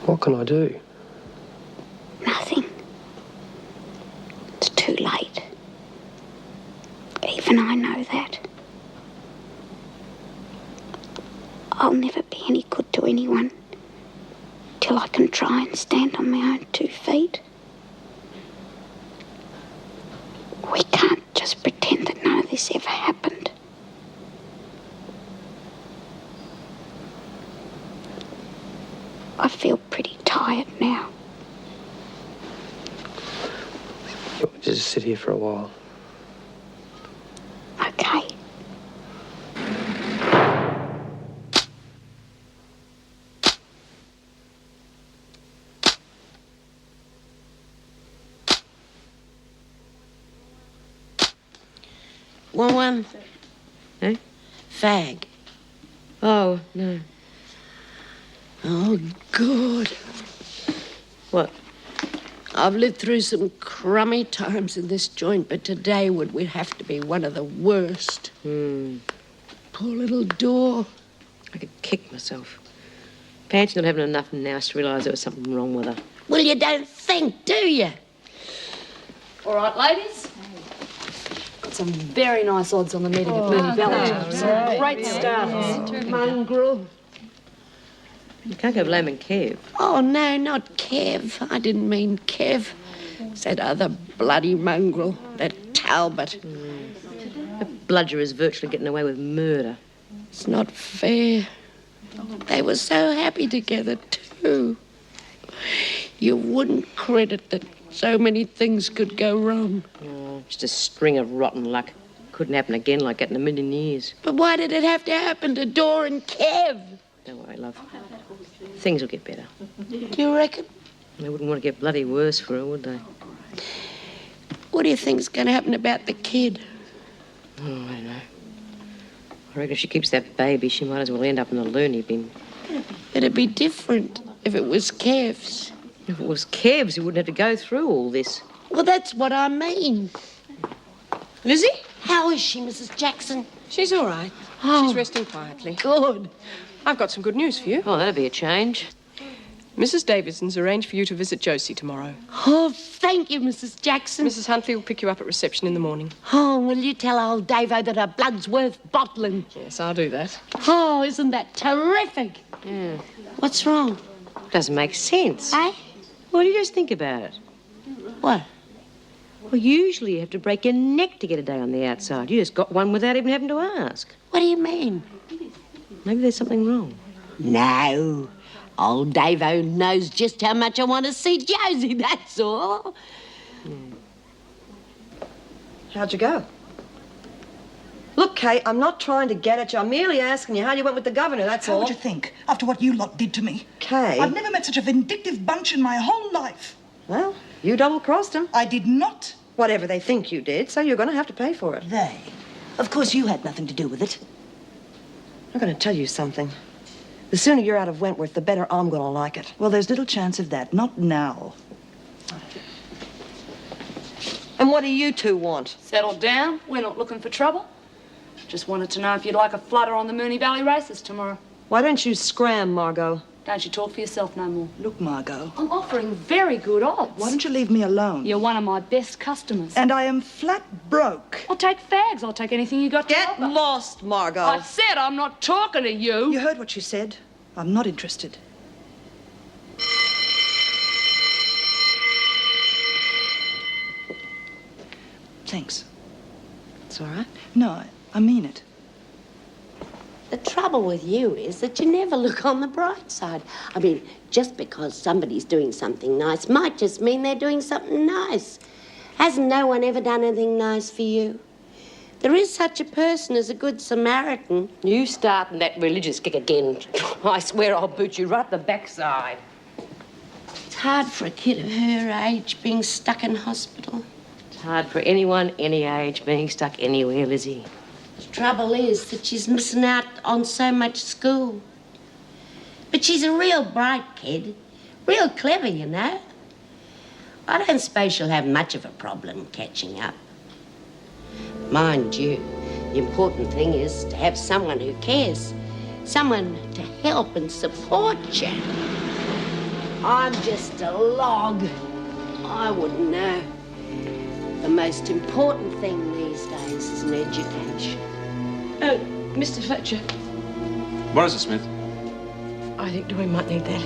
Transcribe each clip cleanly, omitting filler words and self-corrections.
What can I do? Nothing. It's too late. Even I know that. I'll never be any good to anyone till I can try and stand on my own 2 feet. We can't just pretend that none of this ever happened. I feel pretty tired now. We'll just sit here for a while. Okay. One. Eh? Fag. Oh, no. Oh, good. What? I've lived through some crummy times in this joint, but today would have to be one of the worst. Poor little door. I could kick myself. Fancy not having enough now to realise there was something wrong with her. Well, you don't think, do you? All right, ladies. Got some very nice odds on the meeting at Mooney Valley. Some great starters. Mongrel. You can't go blaming Kev. Oh, no, not Kev. I didn't mean Kev. It's that other bloody mongrel, that Talbot. That bludger is virtually getting away with murder. It's not fair. They were so happy together, too. You wouldn't credit that so many things could go wrong. Oh, just a string of rotten luck. Couldn't happen again like that in a million years. But why did it have to happen to Dor and Kev? Don't worry, love. Things will get better. Do you reckon? They wouldn't want to get bloody worse for her, would they? What do you think's going to happen about the kid? Oh, I don't know. I reckon if she keeps that baby, she might as well end up in the loony bin. It'd be different if it was Kev's. If it was Kev's, he wouldn't have to go through all this. Well, that's what I mean. Lizzie? How is she, Mrs. Jackson? She's all right. Oh. She's resting quietly. Good. I've got some good news for you. Oh, that'd be a change. Mrs. Davidson's arranged for you to visit Josie tomorrow. Oh, thank you, Mrs. Jackson. Mrs. Huntley will pick you up at reception in the morning. Oh, will you tell old Davo that her blood's worth bottling? Yes, I'll do that. Oh, isn't that terrific? Yeah. What's wrong? Doesn't make sense. Eh? Well, you just think about it. What? Well, usually you have to break your neck to get a day on the outside. You just got one without even having to ask. What do you mean? Maybe there's something wrong. No. Old Davo knows just how much I want to see Josie, that's all. How'd you go? Look, Kate, I'm not trying to get at you. I'm merely asking you how you went with the governor, that's How all. would you think, after what you lot did to me? Kate. I've never met such a vindictive bunch in my whole life. Well, you double-crossed him. I did not. Whatever they think you did, so you're going to have to pay for it. They. Of course you had nothing to do with it. I'm going to tell you something. The sooner you're out of Wentworth, the better I'm going to like it. Well, there's little chance of that. Not now. And what do you two want? Settle down. We're not looking for trouble. Just wanted to know if you'd like a flutter on the Mooney Valley races tomorrow. Why don't you scram, Margot? Don't you talk for yourself no more. Look, Margot, I'm offering very good odds. why don't you leave me alone? You're one of my best customers. And I am flat broke. I'll take fags. I'll take anything you got to Get offer. lost, Margot. I said I'm not talking to you. You heard what she said. I'm not interested. Thanks. It's all right. No, I mean it. The trouble with you is that you never look on the bright side. I mean, just because somebody's doing something nice might just mean they're doing something nice. Hasn't no one ever done anything nice for you? There is such a person as a good Samaritan. You starting that religious kick again. I swear I'll boot you right the backside. It's hard for a kid of her age being stuck in hospital. It's hard for anyone, any age, being stuck anywhere, Lizzie. The trouble is that she's missing out on so much school. But she's a real bright kid. Real clever, you know. I don't suppose she'll have much of a problem catching up. Mind you, the important thing is to have someone who cares. Someone to help and support you. I'm just a log. I wouldn't know. The most important thing these days is an education. Oh, Mr. Fletcher, What is it, Smith? I think we might need that.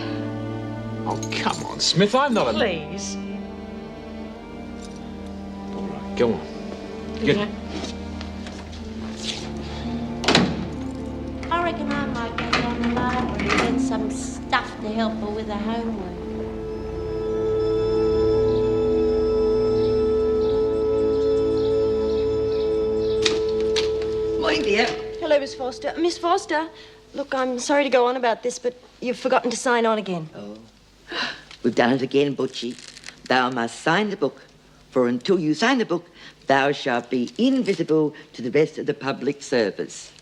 Oh, come on, Smith. I'm not a... Please. All right, go on. Get Okay. I reckon I might go down the library and get some stuff to help her with her homework. Morning, dear. Hello, Miss Foster. Miss Foster, look, I'm sorry to go on about this, but you've forgotten to sign on again. Oh, we've done it again, Butchie. Thou must sign the book, for until you sign the book, thou shalt be invisible to the rest of the public service.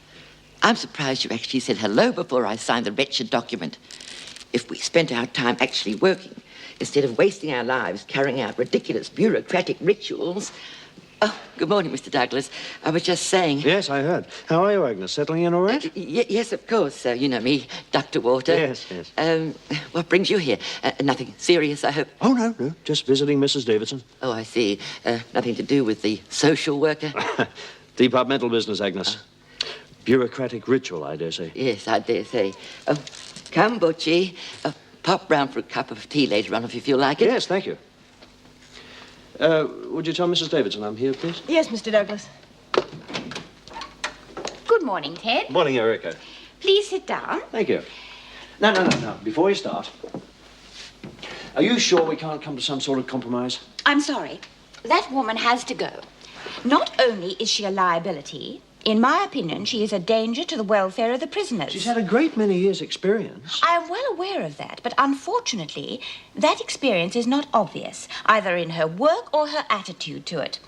I'm surprised you actually said hello before I signed the wretched document. If we spent our time actually working, instead of wasting our lives carrying out ridiculous bureaucratic rituals... Oh, good morning, Mr. Douglas. I was just saying... Yes, I heard. How are you, Agnes? Settling in all right? Yes, of course. You know me, Dr. Water. Yes. What brings you here? Nothing serious, I hope? Oh, no. Just visiting Mrs. Davidson. Oh, I see. Nothing to do with the social worker? Departmental business, Agnes. Bureaucratic ritual, I dare say. Yes, I dare say. Oh, come, Butchie. Pop round for a cup of tea later on if you feel like it. Yes, thank you. Would you tell Mrs. Davidson I'm here, please? Yes, Mr. Douglas. Good morning, Ted. Morning, Erica. Please sit down. Thank you. No. Before you start, are you sure we can't come to some sort of compromise? I'm sorry. That woman has to go. Not only is she a liability, in my opinion, she is a danger to the welfare of the prisoners. She's had a great many years' experience. I am well aware of that, but unfortunately, that experience is not obvious, either in her work or her attitude to it.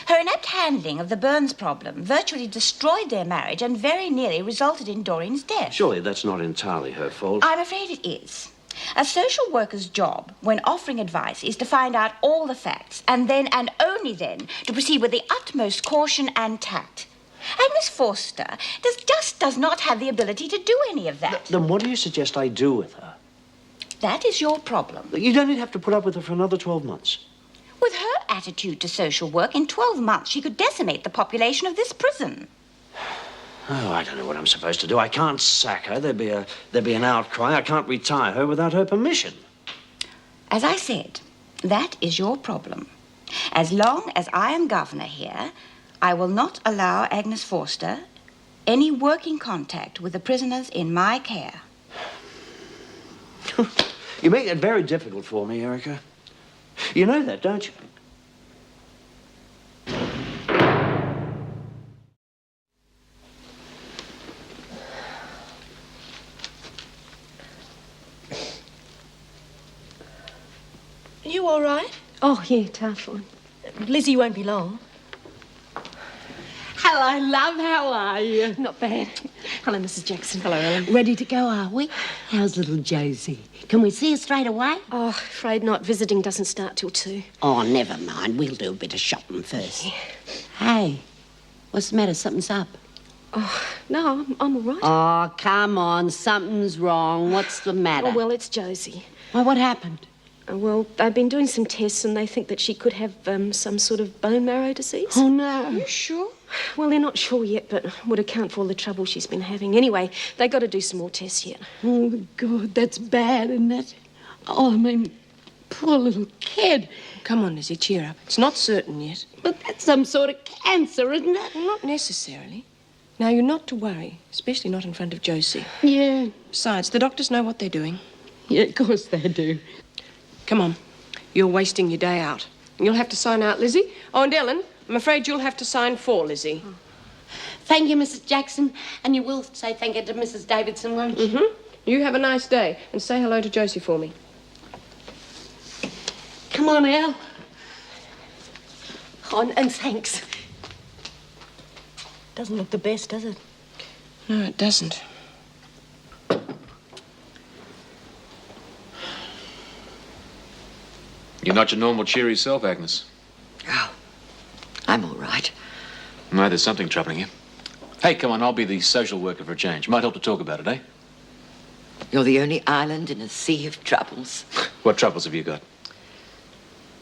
Her inept handling of the Burns problem virtually destroyed their marriage and very nearly resulted in Doreen's death. Surely that's not entirely her fault. I'm afraid it is. A social worker's job, when offering advice, is to find out all the facts, and then, and only then, to proceed with the utmost caution and tact. Agnes Forster does not have the ability to do any of that. Then what do you suggest I do with her? That is your problem. You don't even have to put up with her for another 12 months. With her attitude to social work, in 12 months she could decimate the population of this prison. Oh, I don't know what I'm supposed to do. I can't sack her. There'd be an outcry. I can't retire her without her permission. As I said, that is your problem. As long as I am governor here, I will not allow Agnes Forster any working contact with the prisoners in my care. You make it very difficult for me, Erica. You know that, don't you? Are you all right? Oh, yeah, tough one. Lizzie won't be long. Hello, love. How are you? Not bad. Hello, Mrs. Jackson. Hello, Ellen. Ready to go, are we? How's little Josie? Can we see her straight away? Oh, afraid not. Visiting doesn't start till 2. Oh, never mind. We'll do a bit of shopping first. Hey, what's the matter? Something's up. Oh, no, I'm all right. Oh, come on. Something's wrong. What's the matter? Oh, well, it's Josie. Well, what happened? Well, they've been doing some tests and they think that she could have some sort of bone marrow disease. Oh, no. You sure? Well, they're not sure yet, but would account for all the trouble she's been having. Anyway, they got to do some more tests yet. Oh, God, that's bad, isn't it? Oh, I mean, poor little kid. Come on, Lizzie, cheer up. It's not certain yet. But that's some sort of cancer, isn't it? Well, not necessarily. Now, you're not to worry, especially not in front of Josie. Yeah. Besides, the doctors know what they're doing. Yeah, of course they do. Come on. You're wasting your day out. You'll have to sign out, Lizzie. Oh, and Ellen, I'm afraid you'll have to sign for Lizzie. Oh. Thank you, Mrs. Jackson. And you will say thank you to Mrs. Davidson, won't you? Mm-hmm. You have a nice day. And say hello to Josie for me. Come on, Elle. Oh, and thanks. Doesn't look the best, does it? No, it doesn't. You're not your normal cheery self, Agnes. Oh, I'm all right. No, there's something troubling you. Hey, come on, I'll be the social worker for a change. Might help to talk about it, eh? You're the only island in a sea of troubles. What troubles have you got?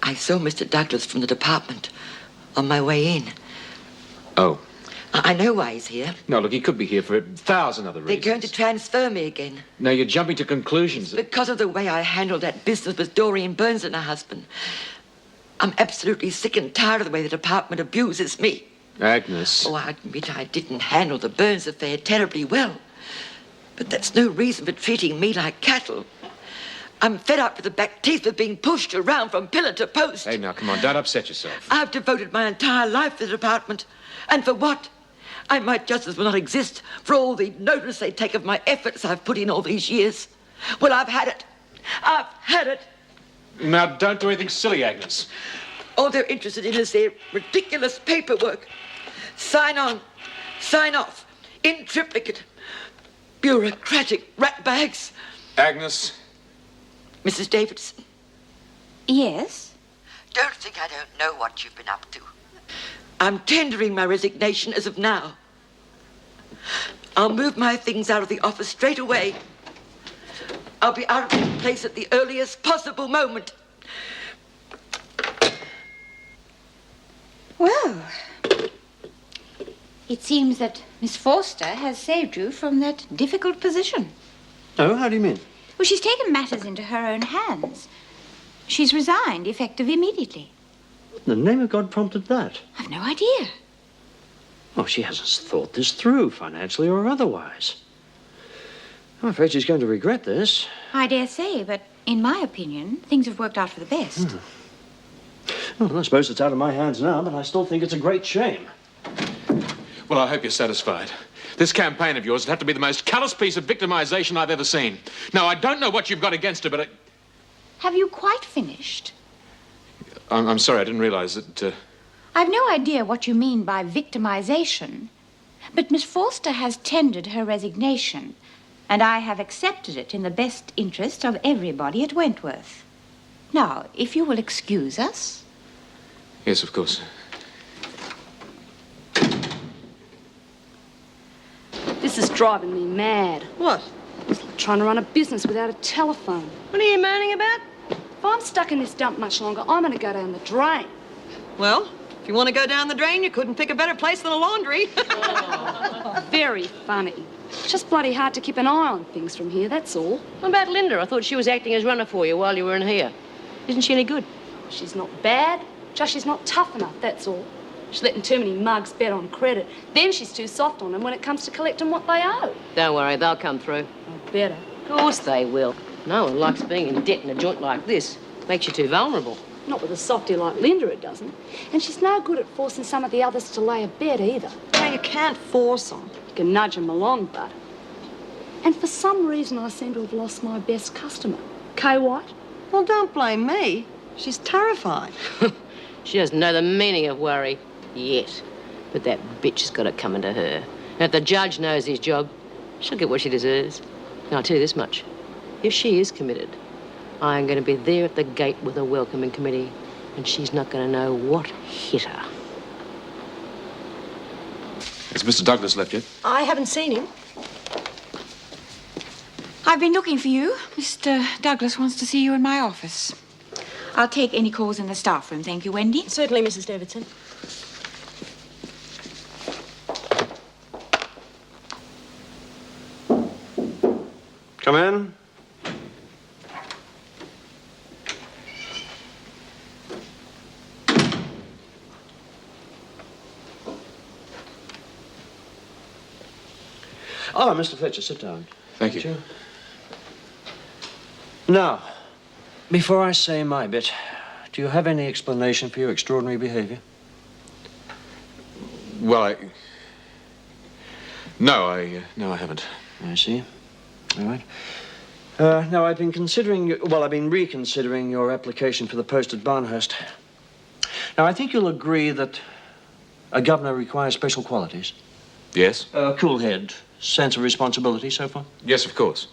I saw Mr. Douglas from the department on my way in. Oh. I know why he's here. No, look, he could be here for 1,000 other reasons. They're going to transfer me again. Now, you're jumping to conclusions. Because of the way I handled that business with Doreen Burns and her husband. I'm absolutely sick and tired of the way the department abuses me. Agnes. Oh, I admit I didn't handle the Burns affair terribly well. But that's no reason for treating me like cattle. I'm fed up with the back teeth of being pushed around from pillar to post. Hey, now, come on, don't upset yourself. I've devoted my entire life to the department. And for what? I might just as well not exist for all the notice they take of my efforts I've put in all these years. Well, I've had it. I've had it. Now, don't do anything silly, Agnes. All they're interested in is their ridiculous paperwork. Sign on, sign off, in triplicate. Bureaucratic ratbags. Agnes. Mrs. Davidson. Yes? Don't think I don't know what you've been up to. I'm tendering my resignation as of now. I'll move my things out of the office straight away. I'll be out of this place at the earliest possible moment. Well, it seems that Miss Forster has saved you from that difficult position. Oh, how do you mean? Well, she's taken matters into her own hands. She's resigned, effective immediately. The name of God prompted that? I've no idea. Oh, she hasn't thought this through, financially or otherwise. I'm afraid she's going to regret this. I dare say, but in my opinion, things have worked out for the best. Well, I suppose it's out of my hands now, but I still think it's a great shame. Well, I hope you're satisfied. This campaign of yours would have to be the most callous piece of victimization I've ever seen. Now, I don't know what you've got against her, but Have you quite finished? I'm sorry, I didn't realize that... I've no idea what you mean by victimization, but Miss Forster has tendered her resignation, and I have accepted it in the best interest of everybody at Wentworth. Now, if you will excuse us... Yes, of course. This is driving me mad. What? It's like trying to run a business without a telephone. What are you moaning about? If I'm stuck in this dump much longer, I'm going to go down the drain. Well, if you want to go down the drain, you couldn't pick a better place than a laundry. Very funny. It's just bloody hard to keep an eye on things from here, that's all. What about Linda? I thought she was acting as runner for you while you were in here. Isn't she any good? She's not bad, just she's not tough enough, that's all. She's letting too many mugs bet on credit. Then she's too soft on them when it comes to collecting what they owe. Don't worry, they'll come through. Oh, better. Of course they will. No one likes being in debt in a joint like this. Makes you too vulnerable. Not with a softy like Linda, it doesn't. And she's no good at forcing some of the others to lay a bet either. No, you can't force them. You can nudge them along, but... And for some reason, I seem to have lost my best customer. Kay White. Well, don't blame me. She's terrified. She doesn't know the meaning of worry. Yet. But that bitch has got it coming to her. And if the judge knows his job, she'll get what she deserves. And I'll tell you this much. If she is committed, I'm going to be there at the gate with a welcoming committee, and she's not going to know what hit her. Has Mr. Douglas left yet? I haven't seen him. I've been looking for you. Mr. Douglas wants to see you in my office. I'll take any calls in the staff room, thank you, Wendy. Certainly, Mrs. Davidson. Come in. Oh, Mr. Fletcher, sit down. Thank you. Sure. Now, before I say my bit, do you have any explanation for your extraordinary behavior? Well, No, I haven't. I see. All right. Now, I've been reconsidering your application for the post at Barnhurst. Now, I think you'll agree that a governor requires special qualities. Yes? Cool head, sense of responsibility, so far? Yes, of course.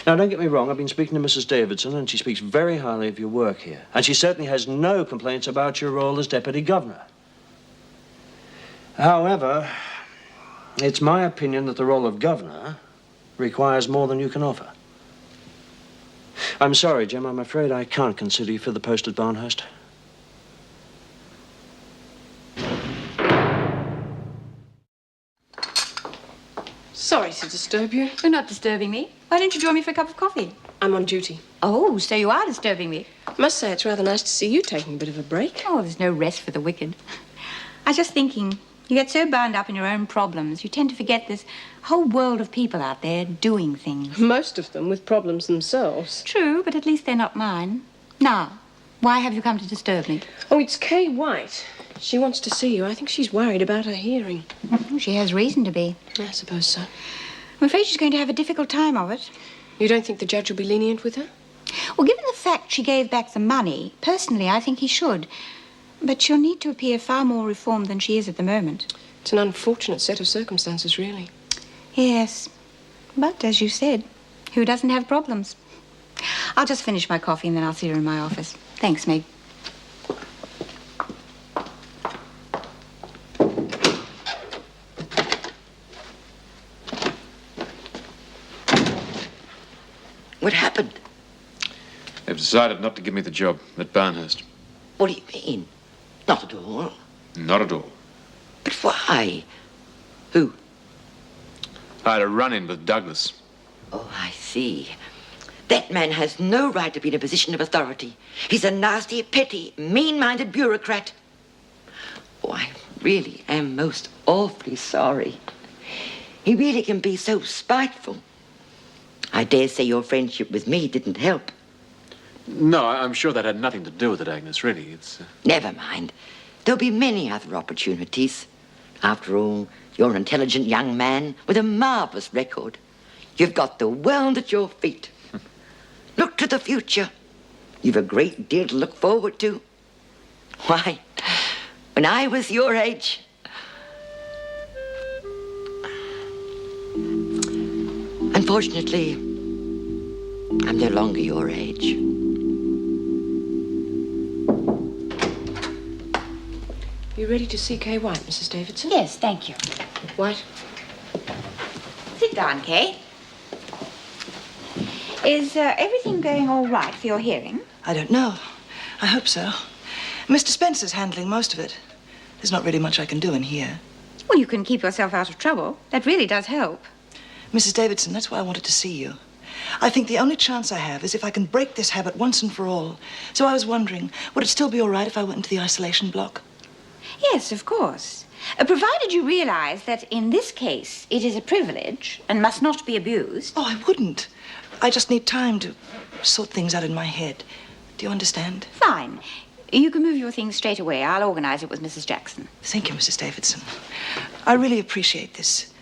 Now, don't get me wrong, I've been speaking to Mrs. Davidson, and she speaks very highly of your work here. And she certainly has no complaints about your role as deputy governor. However, it's my opinion that the role of governor requires more than you can offer. I'm sorry, Jim. I'm afraid I can't consider you for the post at Barnhurst. Sorry to disturb you. You're not disturbing me. Why don't you join me for a cup of coffee? I'm on duty. Oh, so you are disturbing me. I must say it's rather nice to see you taking a bit of a break. Oh, there's no rest for the wicked. I was just thinking, you get so bound up in your own problems, you tend to forget there's a whole world of people out there doing things. Most of them with problems themselves. True, but at least they're not mine. Now, why have you come to disturb me? Oh, it's Kay White. She wants to see you. I think she's worried about her hearing. She has reason to be. I suppose so. I'm afraid she's going to have a difficult time of it. You don't think the judge will be lenient with her? Well, given the fact she gave back the money, personally, I think he should. But she'll need to appear far more reformed than she is at the moment. It's an unfortunate set of circumstances, really. Yes. But, as you said, who doesn't have problems? I'll just finish my coffee and then I'll see her in my office. Thanks, Meg. What happened? They've decided not to give me the job at Barnhurst. What do you mean? Not at all. Not at all. But why? Who? I had a run-in with Douglas. Oh, I see. That man has no right to be in a position of authority. He's a nasty, petty, mean-minded bureaucrat. Oh, I really am most awfully sorry. He really can be so spiteful. I dare say your friendship with me didn't help. No, I'm sure that had nothing to do with it, Agnes, really. It's... Never mind. There'll be many other opportunities. After all, you're an intelligent young man with a marvelous record. You've got the world at your feet. Look to the future. You've a great deal to look forward to. Why, when I was your age... Unfortunately, I'm no longer your age. You ready to see Kay White, Mrs. Davidson? Yes, thank you. White? Sit down, Kay. Is everything going all right for your hearing? I don't know. I hope so. Mr. Spencer's handling most of it. There's not really much I can do in here. Well, you can keep yourself out of trouble. That really does help. Mrs. Davidson, that's why I wanted to see you. I think the only chance I have is if I can break this habit once and for all. So I was wondering, would it still be all right if I went into the isolation block? Yes, of course. Provided you realize that in this case, it is a privilege and must not be abused. Oh, I wouldn't. I just need time to sort things out in my head. Do you understand? Fine. You can move your things straight away. I'll organize it with Mrs. Jackson. Thank you, Mrs. Davidson. I really appreciate this.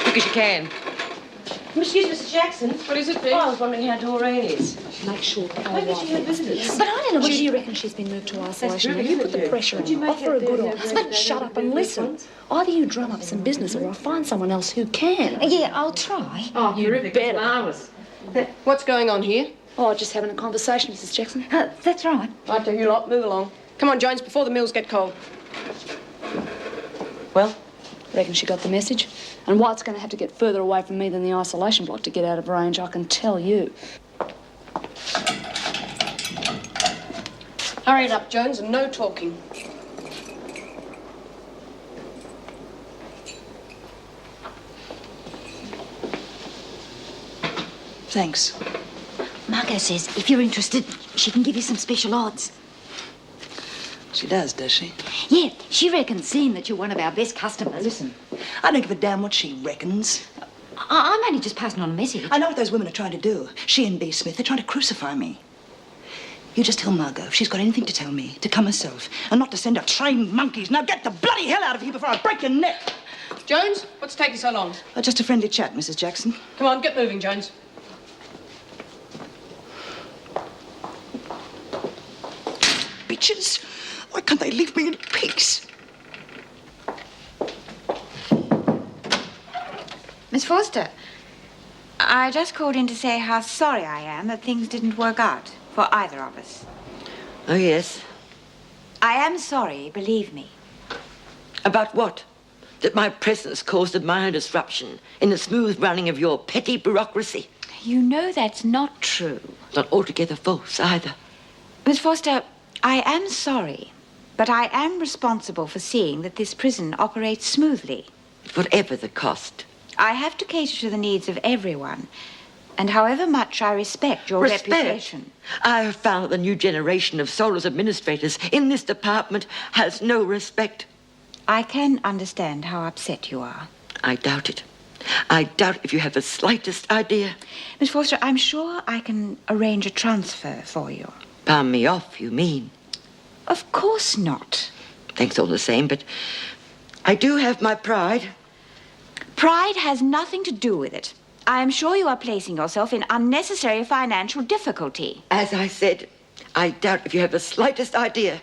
Quick as you can. Excuse Mrs. Jackson. What is it, please? Oh, I was wondering how Doreen is. Make sure Kay Maybe White she had visitors. But I don't know. Do you reckon she's been moved to isolation? true, Now, you isn't put the it? pressure Would you on. make Offer it a good their answer. husband? Shut up and This listen. one? Either you drum up some business or I'll find someone else who can. Yeah, I'll try. Oh, you better. Marvellous. What's going on here? Oh, just having a conversation, Mrs. Jackson. That's right. Right, to you lot, move along. Come on, Jones, before the mills get cold. Well, reckon she got the message. And White's going to have to get further away from me than the isolation block to get out of range, I can tell you. Hurry it up, Jones, and no talking. Thanks. Margot says if you're interested, she can give you some special odds. She does she? Yeah, she reckons, seeing that you're one of our best customers. Listen, I don't give a damn what she reckons. I'm only just passing on a message. I know what those women are trying to do. She and B. Smith, they're trying to crucify me. You just tell Margot if she's got anything to tell me, to come herself, and not to send her trained monkeys. Now get the bloody hell out of here before I break your neck. Jones, what's taking so long? Oh, just a friendly chat, Mrs. Jackson. Come on, get moving, Jones. Bitches! Why can't they leave me in peace? Miss Forster, I just called in to say how sorry I am that things didn't work out for either of us. Oh, yes. I am sorry, believe me. About what? that my presence caused a minor disruption in the smooth running of your petty bureaucracy. You know that's not true. Not altogether false, either. Miss Foster, I am sorry, but I am responsible for seeing that this prison operates smoothly. Whatever the cost. I have to cater to the needs of everyone, and however much I respect your reputation. I have found that the new generation of soulless administrators in this department has no respect. I can understand how upset you are. I doubt it. I doubt if you have the slightest idea. Miss Forster, I'm sure I can arrange a transfer for you. Palm me off, you mean? Of course not. Thanks all the same, but I do have my pride. Pride has nothing to do with it. I am sure you are placing yourself in unnecessary financial difficulty. As I said, I doubt if you have the slightest idea.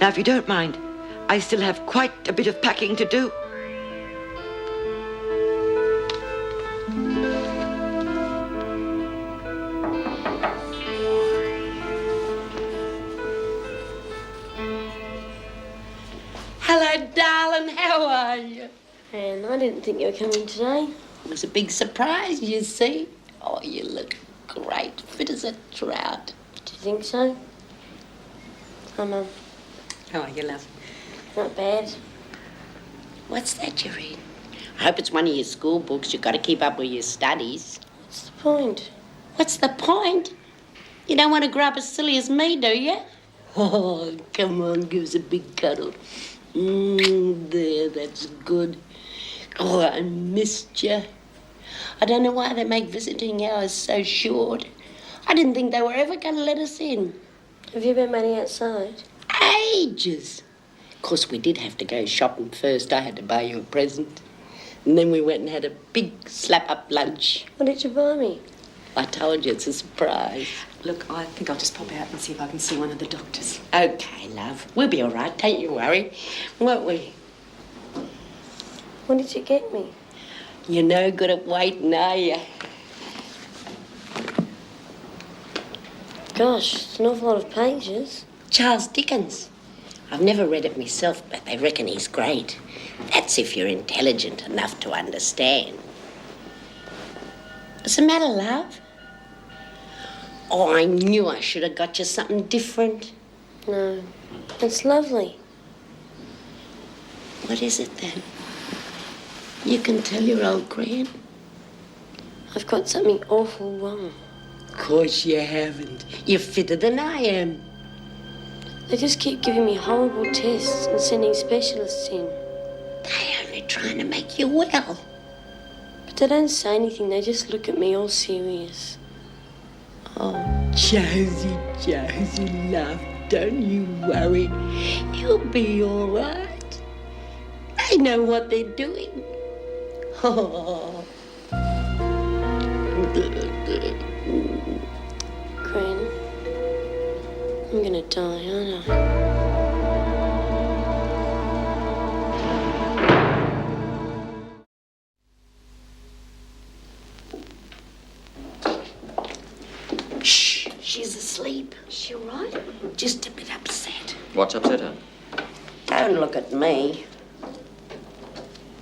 Now, if you don't mind, I still have quite a bit of packing to do. Hello, darling. How are you? Anne, I didn't think you were coming today. It was a big surprise, you see. Oh, you look great, fit as a trout. Do you think so? Hi, Mum. How are you, love? Not bad. What's that you read? I hope it's one of your school books. You've got to keep up with your studies. What's the point? What's the point? You don't want to grow up as silly as me, do you? Oh, come on, give us a big cuddle. There, that's good. Oh, I missed you. I don't know why they make visiting hours so short. I didn't think they were ever going to let us in. Have you been waiting outside? Ages. Of course, we did have to go shopping first. I had to buy you a present. And then we went and had a big slap-up lunch. What did you buy me? I told you, it's a surprise. Look, I think I'll just pop out and see if I can see one of the doctors. Okay, love. We'll be all right. Don't you worry. Won't we? What did you get me? You're no good at waiting, are you? Gosh, it's an awful lot of pages. Charles Dickens. I've never read it myself, but they reckon he's great. That's if you're intelligent enough to understand. What's the matter, love? Oh, I knew I should have got you something different. No, it's lovely. What is it, then? You can tell your old gran. I've got something awful wrong. Of course you haven't. You're fitter than I am. They just keep giving me horrible tests and sending specialists in. They're only trying to make you well. But they don't say anything. They just look at me all serious. Oh, Josie, Josie, love, don't you worry. You'll be all right. They know what they're doing. Oh. Gran, I'm gonna die, aren't I? Shh, she's asleep. Is she all right? Just a bit upset. What's upset her? Don't look at me.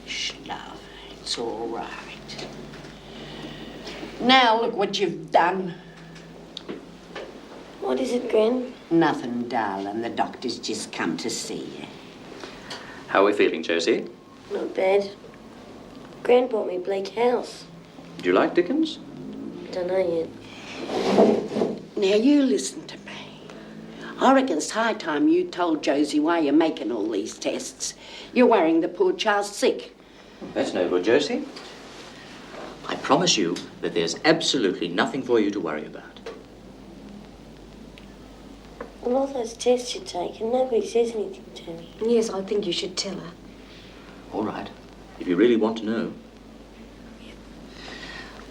Shh, love, it's all right. Now look what you've done. What is it, Gran? Nothing, darling. The doctor's just come to see you. How are we feeling, Josie? Not bad. Gran bought me Bleak House. Do you like Dickens? Don't know yet. Now you listen to me. I reckon it's high time you told Josie why you're making all these tests. You're worrying the poor child's sick. That's no good, Josie. I promise you that there's absolutely nothing for you to worry about. Well, all those tests you take and nobody says anything to me. Yes, I think you should tell her. All right, if you really want to know.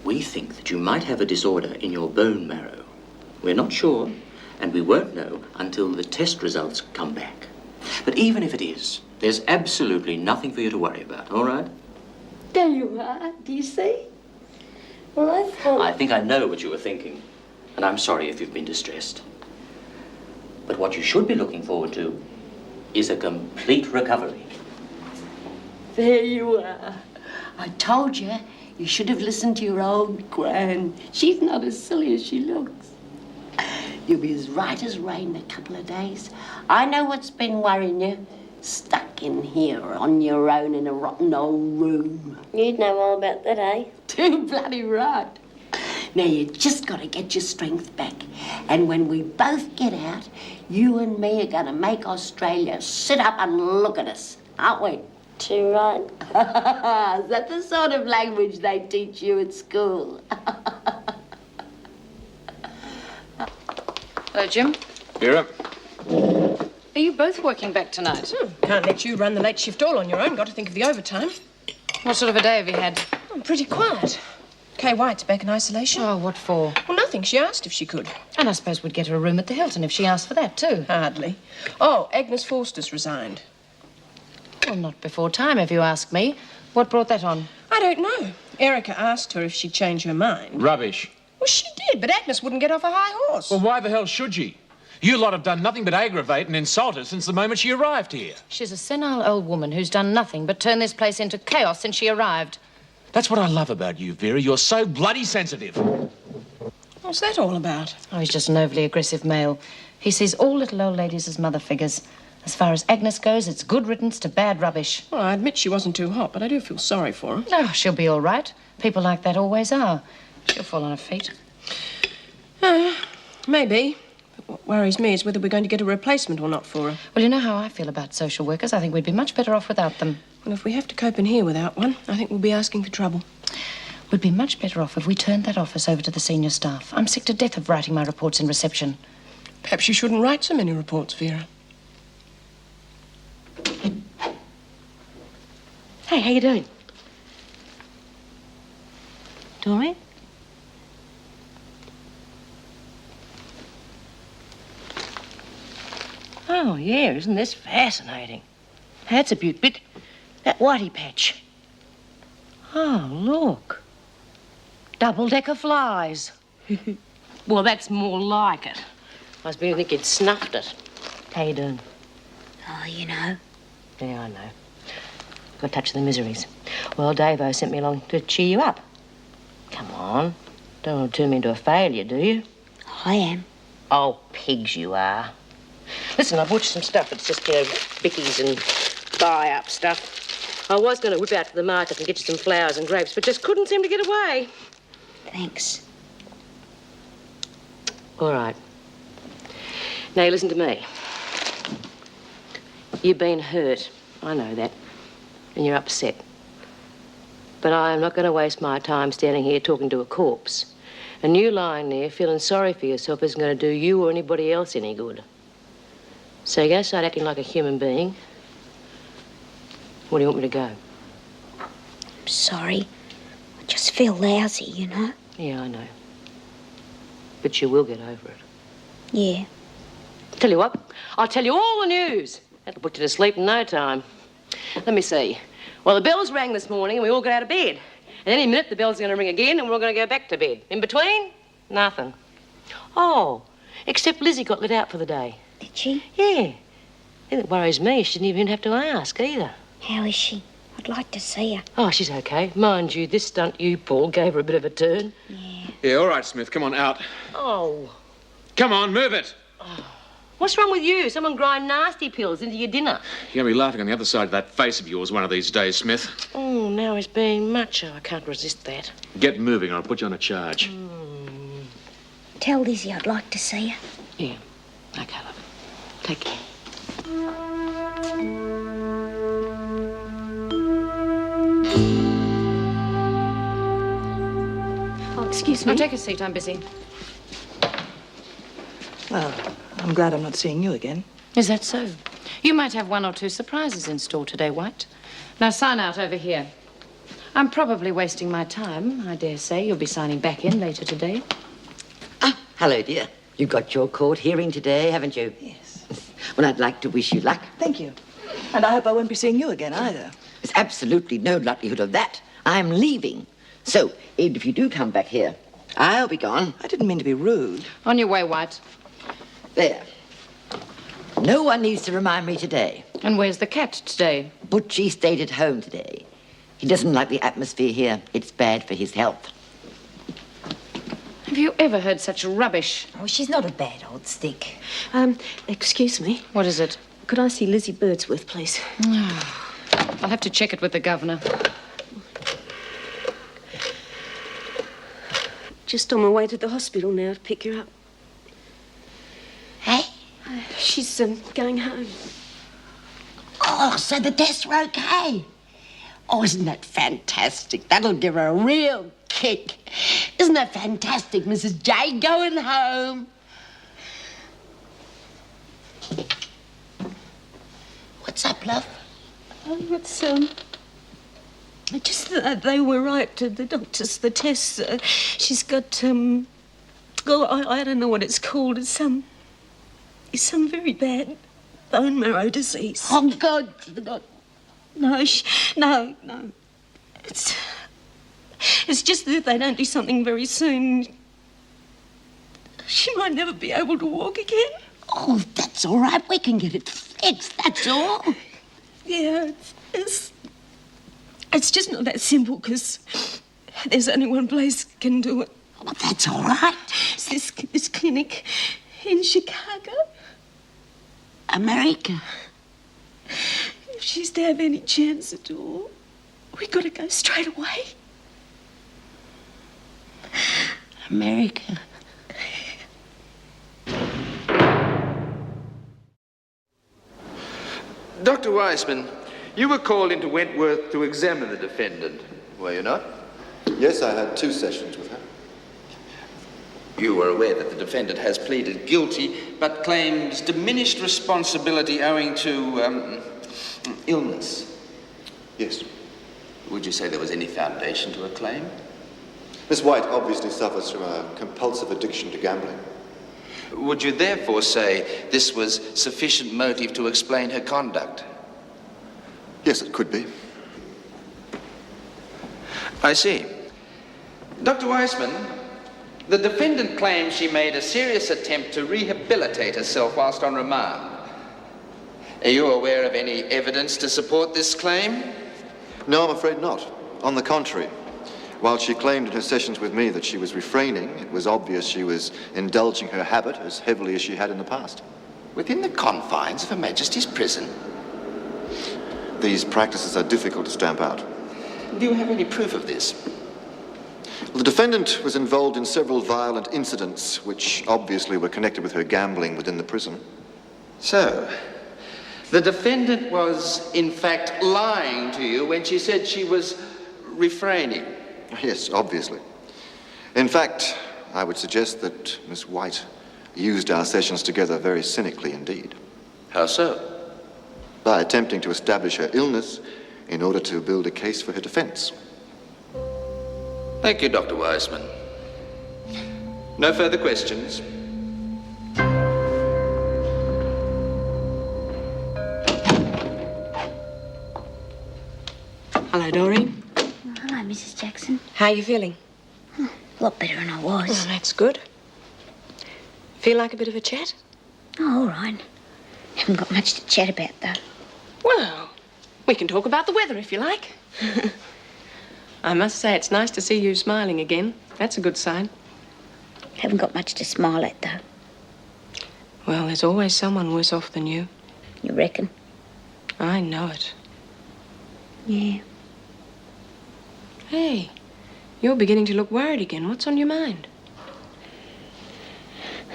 We think that you might have a disorder in your bone marrow. We're not sure, and we won't know until the test results come back. But even if it is, there's absolutely nothing for you to worry about, all right? There you are, do you see? Well, I thought... I think I know what you were thinking, and I'm sorry if you've been distressed. But what you should be looking forward to is a complete recovery. There you are. I told you, you should have listened to your old gran. She's not as silly as she looks. You'll be as right as rain in a couple of days. I know what's been worrying you. Stuck in here on your own in a rotten old room. You'd know all about that, eh? Too bloody right. Now, you just got to get your strength back. And when we both get out, you and me are going to make Australia sit up and look at us, aren't we? Too right. Is that the sort of language they teach you at school? Hello, Jim. Vera? Are you both working back tonight? Can't let you run the late shift all on your own. Got to think of the overtime. What sort of a day have you had? Oh, pretty quiet. Kay White's back in isolation. Oh, what for? Well, nothing. She asked if she could. And I suppose we'd get her a room at the Hilton if she asked for that, too. Hardly. Oh, Agnes Forster's resigned. Well, not before time, if you ask me. What brought that on? I don't know. Erica asked her if she'd change her mind. Rubbish. Well, she did, but Agnes wouldn't get off a high horse. Well, why the hell should she? You lot have done nothing but aggravate and insult her since the moment she arrived here. She's a senile old woman who's done nothing but turn this place into chaos since she arrived. That's what I love about you, Vera. You're so bloody sensitive. What's that all about? Oh, he's just an overly aggressive male. He sees all little old ladies as mother figures. As far as Agnes goes, it's good riddance to bad rubbish. Well, I admit she wasn't too hot, but I do feel sorry for her. Oh, she'll be all right. People like that always are. She'll fall on her feet. Maybe. But what worries me is whether we're going to get a replacement or not for her. Well, you know how I feel about social workers. I think we'd be much better off without them. Well, if we have to cope in here without one, I think we'll be asking for trouble. We'd be much better off if we turned that office over to the senior staff. I'm sick to death of writing my reports in reception. Perhaps you shouldn't write so many reports, Vera. Hey, how you doing? All right? Oh, yeah, isn't this fascinating? That's a beaut bit. That whitey patch. Oh, look. Double-decker flies. Well, that's more like it. I was beginning to think you'd snuffed it. How you doing? Oh, you know. Yeah, I know. Got a touch of the miseries. Well, Davo sent me along to cheer you up. Come on. Don't want to turn me into a failure, do you? I am. Oh, pigs you are. Listen, I bought you some stuff. It's just, bickies and buy-up stuff. I was going to whip out to the market and get you some flowers and grapes, but just couldn't seem to get away. Thanks. All right. Now, you listen to me. You've been hurt. I know that. And you're upset. But I am not going to waste my time standing here talking to a corpse. And you lying there feeling sorry for yourself isn't going to do you or anybody else any good. So you're going to start acting like a human being? Where do you want me to go? I'm sorry. I just feel lousy, you know. Yeah, I know. But you will get over it. Yeah. Tell you what, I'll tell you all the news. That'll put you to sleep in no time. Let me see. Well, the bells rang this morning and we all got out of bed. And any minute the bell's going to ring again and we're all going to go back to bed. In between, nothing. Oh, except Lizzie got let out for the day. Did she? Yeah. The thing that worries me is she didn't even have to ask either. How is she? I'd like to see her. Oh, she's okay. Mind you, this stunt you pulled gave her a bit of a turn. Yeah. Yeah, all right, Smith. Come on, out. Oh. Come on, move it. What's wrong with you? Someone grind nasty pills into your dinner. You're going to be laughing on the other side of that face of yours one of these days, Smith. Oh, now he's being macho. I can't resist that. Get moving or I'll put you on a charge. Tell Lizzie I'd like to see her. Yeah. Okay, love. Take care. Oh, excuse me. Now, take a seat. I'm busy. Well, I'm glad I'm not seeing you again. Is that so? You might have one or two surprises in store today, White. Now, sign out over here. I'm probably wasting my time. I dare say you'll be signing back in later today. Ah, hello, dear. You got your court hearing today, haven't you? Yes. Well, I'd like to wish you luck. Thank you. And I hope I won't be seeing you again either. There's absolutely no likelihood of that. I'm leaving. So, if you do come back here, I'll be gone. I didn't mean to be rude. On your way, White. There. No one needs to remind me today. And where's the cat today? Butchie stayed at home today. He doesn't like the atmosphere here. It's bad for his health. Have you ever heard such rubbish? Oh, she's not a bad old stick. Excuse me. What is it? Could I see Lizzie Birdsworth, please? I'll have to check it with the governor. Just on my way to the hospital now to pick her up. Hey? She's going home. Oh, so the tests were okay. Oh, isn't that fantastic? That'll give her a real kick. Isn't that fantastic, Mrs. J, going home? What's up, love? Oh, it's, just that they were right, the doctors, the tests. She's got, well, I don't know what it's called. It's some very bad bone marrow disease. Oh, God. No. It's just that if they don't do something very soon, she might never be able to walk again. Oh, that's all right. We can get it fixed, that's all. Yeah, it's just not that simple, because there's only one place can do it. Oh, that's all right. It's this clinic in Chicago. America. If she's to have any chance at all, we got to go straight away. America. Dr. Weissman, you were called into Wentworth to examine the defendant, were you not? Yes, I had 2 sessions with her. You were aware that the defendant has pleaded guilty, but claims diminished responsibility owing to, illness. Yes. Would you say there was any foundation to her claim? Miss White obviously suffers from a compulsive addiction to gambling. Would you therefore say this was sufficient motive to explain her conduct? Yes, it could be. I see. Dr. Weissman, the defendant claims she made a serious attempt to rehabilitate herself whilst on remand. Are you aware of any evidence to support this claim? No, I'm afraid not. On the contrary. While she claimed in her sessions with me that she was refraining, it was obvious she was indulging her habit as heavily as she had in the past. Within the confines of Her Majesty's prison? These practices are difficult to stamp out. Do you have any proof of this? Well, the defendant was involved in several violent incidents which obviously were connected with her gambling within the prison. So, the defendant was in fact lying to you when she said she was refraining? Yes, obviously. In fact, I would suggest that Miss White used our sessions together very cynically indeed. How so? By attempting to establish her illness in order to build a case for her defense. Thank you, Dr. Weissman. No further questions? Hello, Doreen. Hello, Mrs. Jackson. How are you feeling? A lot better than I was. Oh, that's good. Feel like a bit of a chat? Oh, all right. Haven't got much to chat about, though. Well, we can talk about the weather if you like. I must say it's nice to see you smiling again. That's a good sign. Haven't got much to smile at, though. Well, there's always someone worse off than you. You reckon? I know it. Yeah. Hey, you're beginning to look worried again. What's on your mind?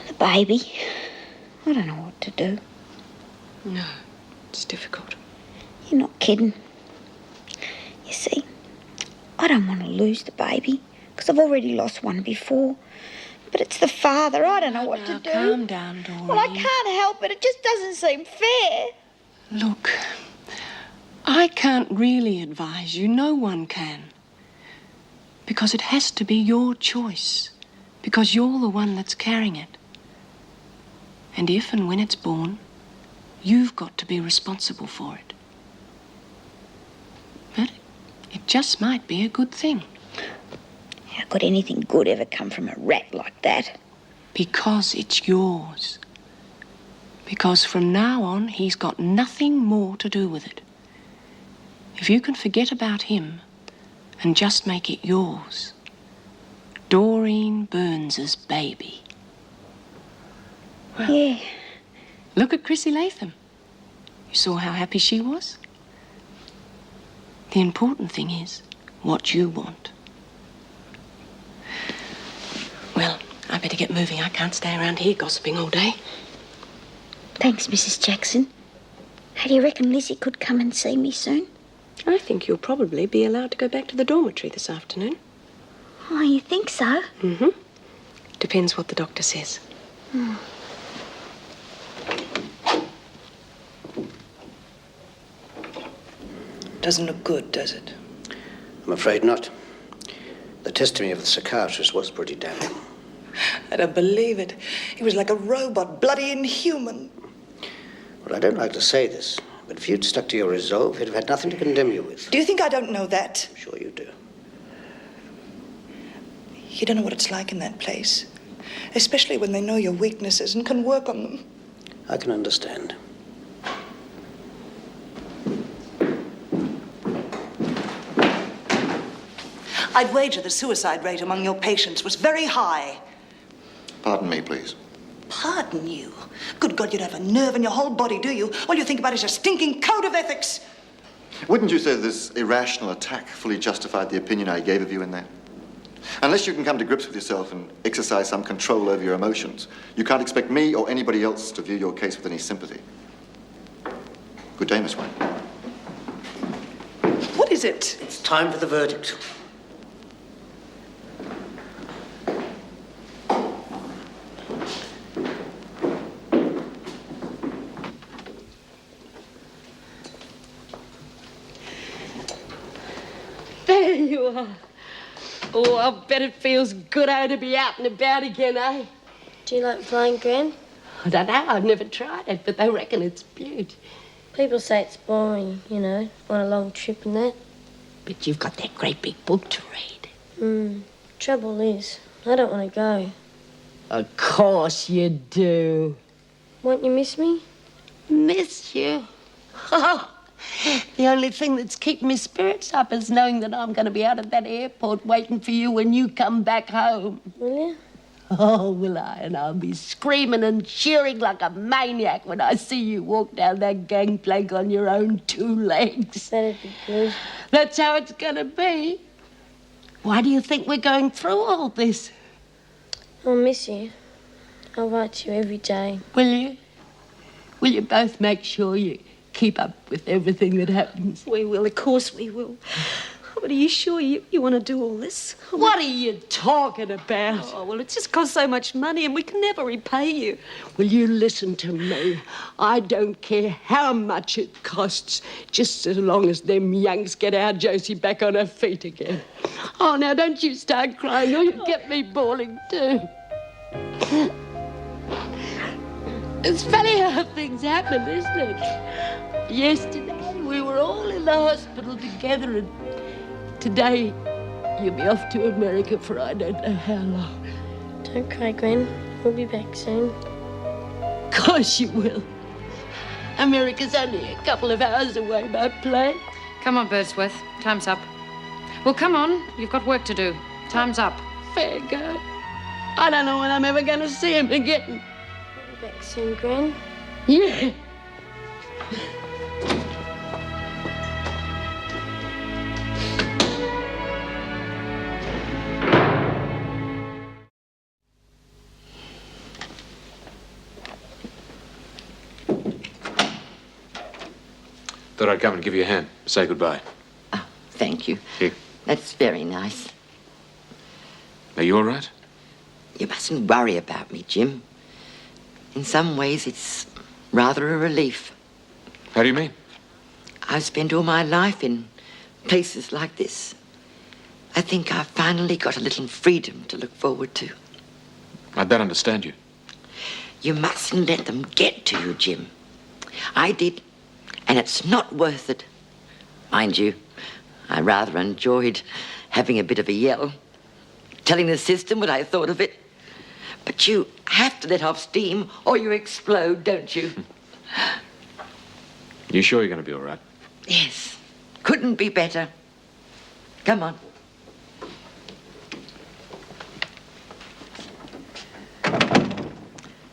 The baby. I don't know what to do. No, it's difficult. You're not kidding. You see, I don't want to lose the baby, because I've already lost one before. But it's the father. I don't know what to do. Calm down, Doreen. Well, I can't help it. It just doesn't seem fair. Look, I can't really advise you. No one can. Because it has to be your choice. Because you're the one that's carrying it. And if and when it's born, you've got to be responsible for it. But it just might be a good thing. How could anything good ever come from a rat like that? Because it's yours. Because from now on, he's got nothing more to do with it. If you can forget about him and just make it yours, Doreen Burns's baby. Well, Yeah. look at Chrissy Latham. You saw how happy she was? The important thing is what you want. Well, I better get moving. I can't stay around here gossiping all day. Thanks, Mrs. Jackson. How do you reckon Lizzie could come and see me soon? I think you'll probably be allowed to go back to the dormitory this afternoon. Oh, you think so? Mm-hmm. Depends what the doctor says. Doesn't look good, does it? I'm afraid not. The testimony of the psychiatrist was pretty damning. I don't believe it. He was like a robot, bloody inhuman. Well, I don't like to say this, but if you'd stuck to your resolve, he'd have had nothing to condemn you with. Do you think I don't know that? I'm sure you do. You don't know what it's like in that place, especially when they know your weaknesses and can work on them. I can understand. I'd wager the suicide rate among your patients was very high. Pardon me, please. Pardon you? Good God, you don't have a nerve in your whole body, do you? All you think about is your stinking code of ethics. Wouldn't you say this irrational attack fully justified the opinion I gave of you in there? Unless you can come to grips with yourself and exercise some control over your emotions, you can't expect me or anybody else to view your case with any sympathy. Good day, Miss Wayne. What is it? It's time for the verdict. There you are. Oh, I bet it feels good to be out and about again, eh? Do you like flying, Gran? I don't know, I've never tried it, but they reckon it's beaut. People say it's boring, you know, on a long trip and that. But you've got that great big book to read. Trouble is, I don't want to go. Of course you do. Won't you miss me? Miss you? Oh, the only thing that's keeping my spirits up is knowing that I'm going to be out at that airport waiting for you when you come back home. Will you? Oh, will I? And I'll be screaming and cheering like a maniac when I see you walk down that gangplank on your own two legs. That'd be good. That's how it's going to be. Why do you think we're going through all this? I'll miss you. I'll write to you every day. Will you? Will you both make sure you keep up with everything that happens? We will, of course we will. But are you sure you want to do all this? What are you talking about? Oh, well, it just costs so much money and we can never repay you. Will you listen to me? I don't care how much it costs, just as long as them Yanks get our Josie back on her feet again. Oh, now don't you start crying or you'll get me bawling too. It's funny how things happen, isn't it? Yesterday we were all in the hospital together and today you'll be off to America for I don't know how long. Don't cry, Gwen. We'll be back soon. Of course you will. America's only a couple of hours away by plane. Come on, Birdsworth. Time's up. Well, come on. You've got work to do. Time's up. Fair go. I don't know when I'm ever going to see him again. We'll be back soon, Gwen. Yeah. Thought I'd come and give you a hand. Say goodbye. Oh, thank you. Here. That's very nice. Are you all right? You mustn't worry about me, Jim. In some ways, it's rather a relief. How do you mean? I've spent all my life in places like this. I think I've finally got a little freedom to look forward to. I don't understand you. You mustn't let them get to you, Jim. I did, and it's not worth it. Mind you, I rather enjoyed having a bit of a yell, telling the system what I thought of it. But you have to let off steam or you explode, don't you? You sure you're going to be all right? Yes. Couldn't be better. Come on.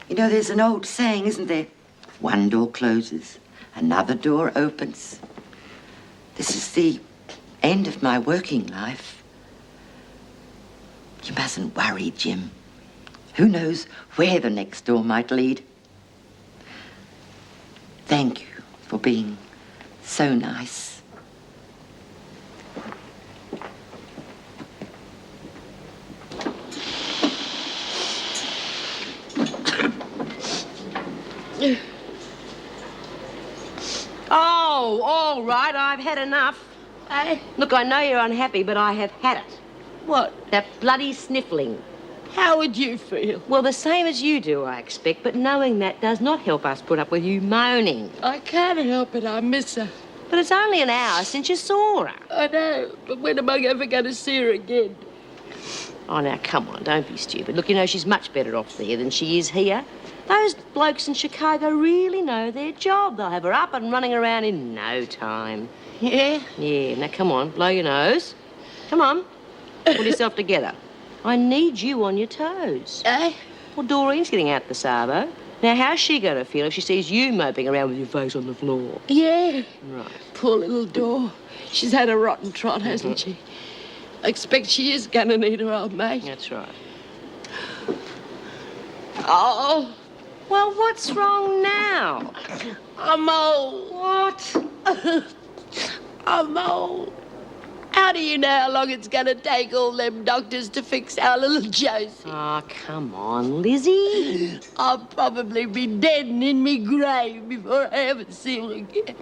You know, there's an old saying, isn't there? One door closes, another door opens. This is the end of my working life. You mustn't worry, Jim. Who knows where the next door might lead? Thank you for being so nice. Oh, all right, I've had enough. Look, I know you're unhappy, but I have had it. What? That bloody sniffling. How would you feel? Well, the same as you do, I expect, but knowing that does not help us put up with you moaning. I can't help it. I miss her. But it's only an hour since you saw her. I know, but when am I ever going to see her again? Oh, now, come on, don't be stupid. Look, you know, she's much better off there than she is here. Those blokes in Chicago really know their job. They'll have her up and running around in no time. Yeah? Yeah, now, come on, blow your nose. Come on, pull yourself together. I need you on your toes. Well, Doreen's getting out the Savo. Now, how's she going to feel if she sees you moping around with your face on the floor? Yeah. Right. Poor little Dor. She's had a rotten trot, hasn't she? I expect she is going to need her old mate. That's right. Oh. Well, what's wrong now? I'm old. What? I'm old. How do you know how long it's going to take all them doctors to fix our little Josie? Oh, come on, Lizzie. I'll probably be dead and in me grave before I ever see her again.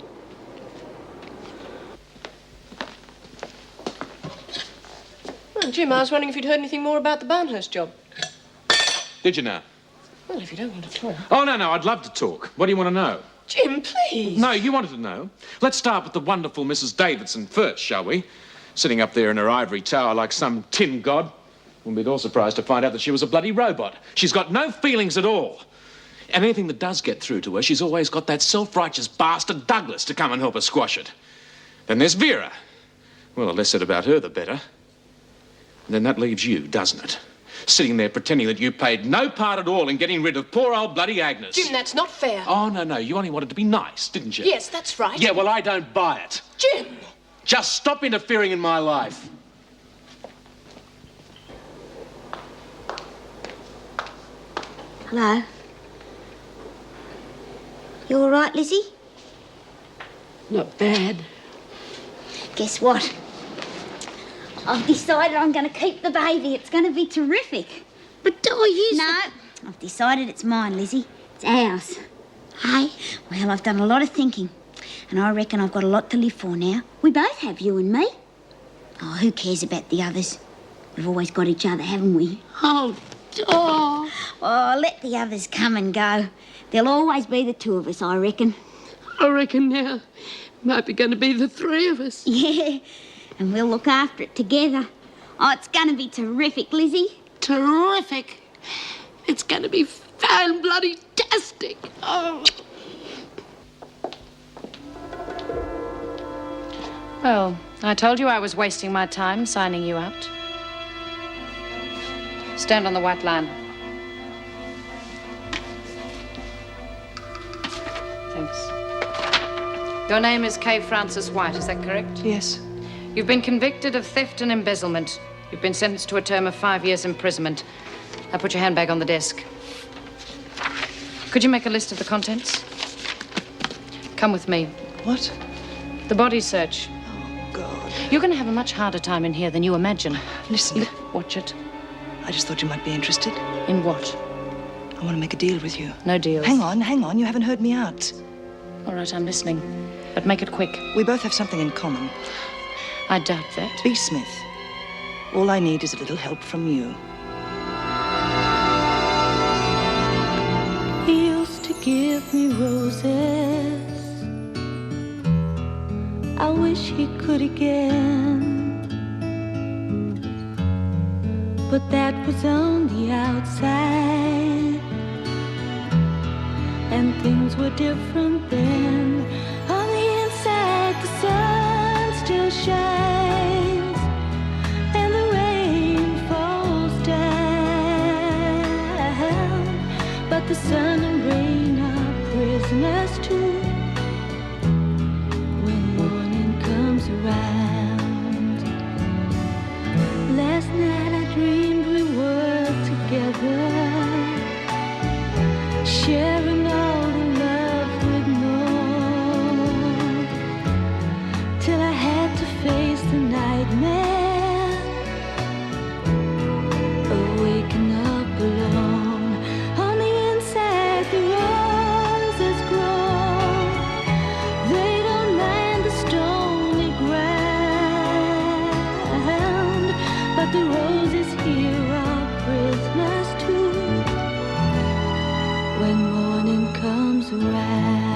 Well, Jim, I was wondering if you'd heard anything more about the Barnhurst job. Did you now? Well, if you don't want to talk. Oh, no, I'd love to talk. What do you want to know? Jim, please. No, you wanted to know. Let's start with the wonderful Mrs. Davidson first, shall we? Sitting up there in her ivory tower like some tin god. Wouldn't be at all surprised to find out that she was a bloody robot. She's got no feelings at all. And anything that does get through to her, she's always got that self-righteous bastard Douglas to come and help her squash it. Then there's Vera. Well, the less said about her, the better. And then that leaves you, doesn't it? Sitting there pretending that you played no part at all in getting rid of poor old bloody Agnes. Jim, that's not fair. Oh, no, you only wanted to be nice, didn't you? Yes, that's right. Yeah, well, I don't buy it. Jim! Just stop interfering in my life. Hello? You all right, Lizzie? Not bad. Guess what? I've decided I'm going to keep the baby. It's going to be terrific. But you... No, I've decided it's mine, Lizzie. It's ours. Hey? Well, I've done a lot of thinking. And I reckon I've got a lot to live for now. We both have, you and me. Oh, who cares about the others? We've always got each other, haven't we? Oh. Oh, let the others come and go. There'll always be the two of us, I reckon. I reckon now might be going to be the three of us. Yeah, and we'll look after it together. Oh, it's going to be terrific, Lizzie. Terrific. It's going to be fan-bloody-tastic. Oh. Well, I told you I was wasting my time signing you out. Stand on the white line. Thanks. Your name is Kay Francis White, is that correct? Yes. You've been convicted of theft and embezzlement. You've been sentenced to a term of 5 years imprisonment. Now put your handbag on the desk. Could you make a list of the contents? Come with me. What? The body search. Oh, God. You're going to have a much harder time in here than you imagine. Listen. Watch it. I just thought you might be interested. In what? I want to make a deal with you. No deals. Hang on. You haven't heard me out. All right, I'm listening. But make it quick. We both have something in common. I doubt that. B. Smith. All I need is a little help from you. He used to give me roses. I wish he could again. but that was on the outside. And things were different then. On the inside, the sun still shines, and the rain falls down. But the sun and rain are prisoners too when morning comes around. Last night I dreamed we were together, sharing all the love we'd known, till I had to face the nightmare of waking up alone. On the inside, the roses grow. They don't mind the stony ground, but the roses here are prisoners too when morning comes around.